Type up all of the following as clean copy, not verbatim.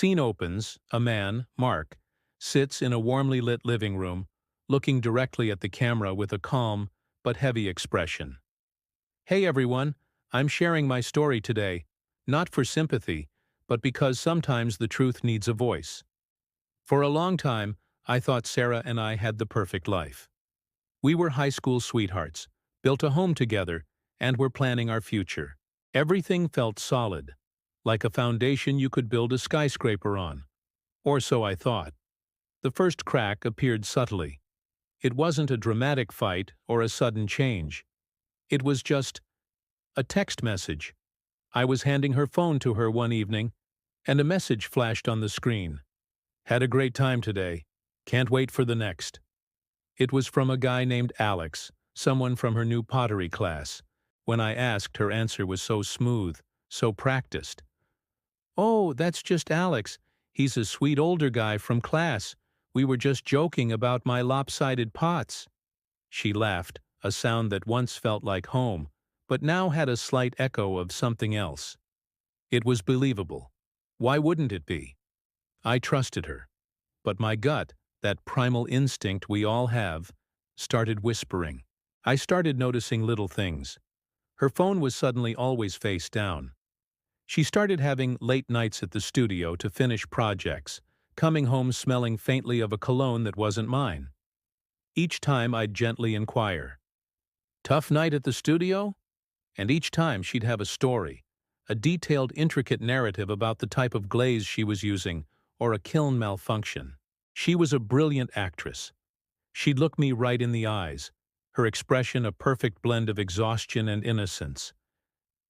Scene opens, a man, Mark, sits in a warmly lit living room, looking directly at the camera with a calm but heavy expression. Hey everyone, I'm sharing my story today, not for sympathy, but because sometimes the truth needs a voice. For a long time, I thought Sarah and I had the perfect life. We were high school sweethearts, built a home together, and were planning our future. Everything felt solid, like a foundation you could build a skyscraper on. Or so I thought. The first crack appeared subtly. It wasn't a dramatic fight or a sudden change. It was just a text message. I was handing her phone to her one evening, and a message flashed on the screen. Had a great time today. Can't wait for the next. It was from a guy named Alex, someone from her new pottery class. When I asked, her answer was so smooth, so practiced. "Oh, that's just Alex. He's a sweet older guy from class. We were just joking about my lopsided pots." She laughed, a sound that once felt like home, but now had a slight echo of something else. It was believable. Why wouldn't it be? I trusted her. But my gut, that primal instinct we all have, started whispering. I started noticing little things. Her phone was suddenly always face down. She started having late nights at the studio to finish projects, coming home smelling faintly of a cologne that wasn't mine. Each time I'd gently inquire, "Tough night at the studio?" And each time she'd have a story, a detailed, intricate narrative about the type of glaze she was using or a kiln malfunction. She was a brilliant actress. She'd look me right in the eyes, her expression a perfect blend of exhaustion and innocence.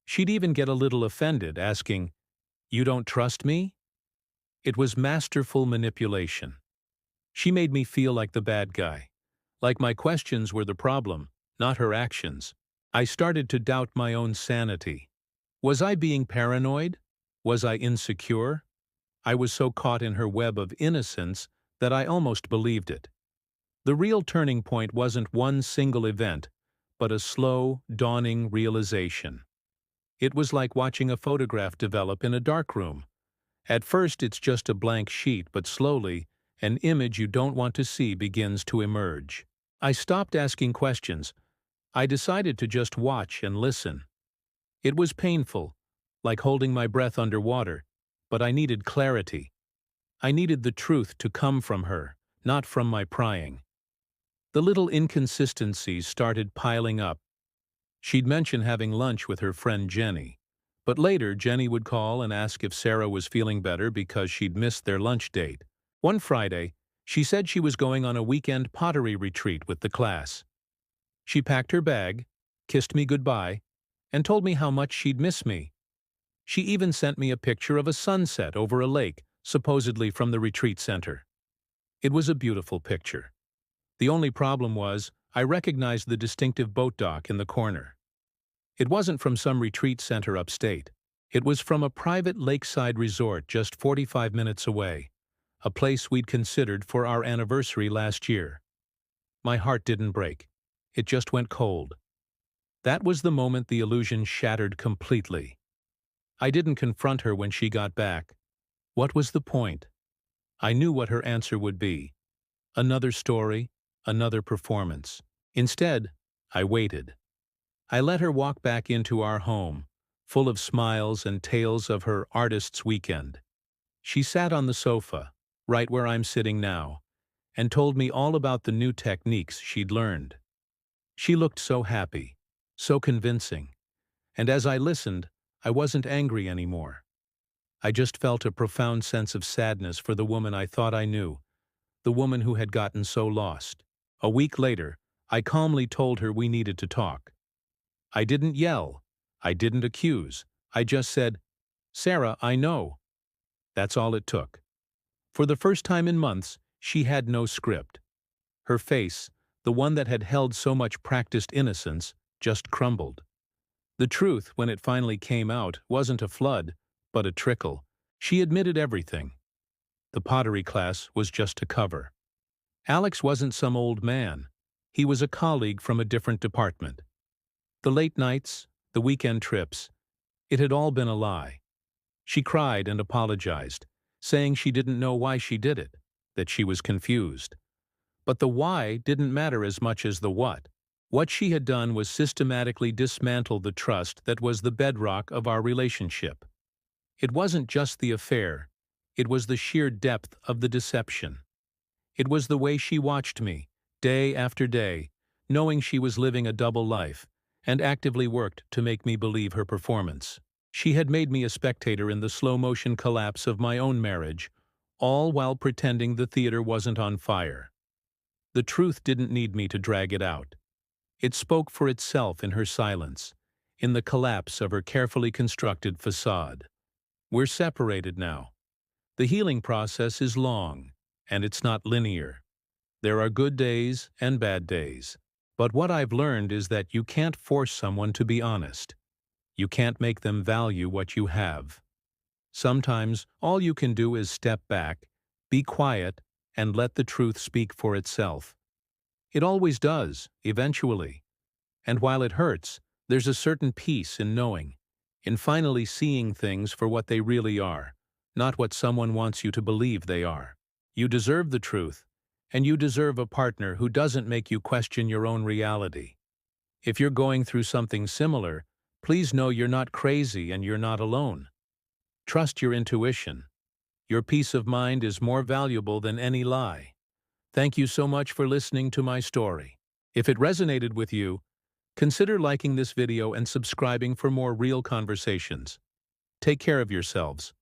She'd even get a little offended, asking, "You don't trust me?" It was masterful manipulation. She made me feel like the bad guy, like my questions were the problem, not her actions. I started to doubt my own sanity. Was I being paranoid? Was I insecure? I was so caught in her web of innocence that I almost believed it. The real turning point wasn't one single event, but a slow, dawning realization. It was like watching a photograph develop in a dark room. At first it's just a blank sheet, but slowly, an image you don't want to see begins to emerge. I stopped asking questions. I decided to just watch and listen. It was painful, like holding my breath underwater, but I needed clarity. I needed the truth to come from her, not from my prying. The little inconsistencies started piling up. She'd mention having lunch with her friend Jenny, but later Jenny would call and ask if Sarah was feeling better because she'd missed their lunch date. One Friday, she said she was going on a weekend pottery retreat with the class. She packed her bag, kissed me goodbye, and told me how much she'd miss me. She even sent me a picture of a sunset over a lake, supposedly from the retreat center. It was a beautiful picture. The only problem was, I recognized the distinctive boat dock in the corner. It wasn't from some retreat center upstate. It was from a private lakeside resort just 45 minutes away, a place we'd considered for our anniversary last year. My heart didn't break. It just went cold. That was the moment the illusion shattered completely. I didn't confront her when she got back. What was the point? I knew what her answer would be. Another story, another performance. Instead, I waited. I let her walk back into our home, full of smiles and tales of her artist's weekend. She sat on the sofa, right where I'm sitting now, and told me all about the new techniques she'd learned. She looked so happy, so convincing, and as I listened, I wasn't angry anymore. I just felt a profound sense of sadness for the woman I thought I knew, the woman who had gotten so lost. A week later, I calmly told her we needed to talk. I didn't yell. I didn't accuse. I just said, "Sarah, I know." That's all it took. For the first time in months, she had no script. Her face, the one that had held so much practiced innocence, just crumbled. The truth, when it finally came out, wasn't a flood, but a trickle. She admitted everything. The pottery class was just a cover. Alex wasn't some old man. He was a colleague from a different department. The late nights, the weekend trips, it had all been a lie. She cried and apologized, saying she didn't know why she did it, that she was confused. But the why didn't matter as much as the what. What she had done was systematically dismantle the trust that was the bedrock of our relationship. It wasn't just the affair, it was the sheer depth of the deception. It was the way she watched me, day after day, knowing she was living a double life, and actively worked to make me believe her performance. She had made me a spectator in the slow-motion collapse of my own marriage, all while pretending the theater wasn't on fire. The truth didn't need me to drag it out. It spoke for itself in her silence, in the collapse of her carefully constructed facade. We're separated now. The healing process is long, and it's not linear. There are good days and bad days. But what I've learned is that you can't force someone to be honest. You can't make them value what you have. Sometimes all you can do is step back, be quiet, and let the truth speak for itself. It always does, eventually. And while it hurts, there's a certain peace in knowing, in finally seeing things for what they really are, not what someone wants you to believe they are. You deserve the truth, and you deserve a partner who doesn't make you question your own reality. If you're going through something similar, please know you're not crazy and you're not alone. Trust your intuition. Your peace of mind is more valuable than any lie. Thank you so much for listening to my story. If it resonated with you, consider liking this video and subscribing for more real conversations. Take care of yourselves.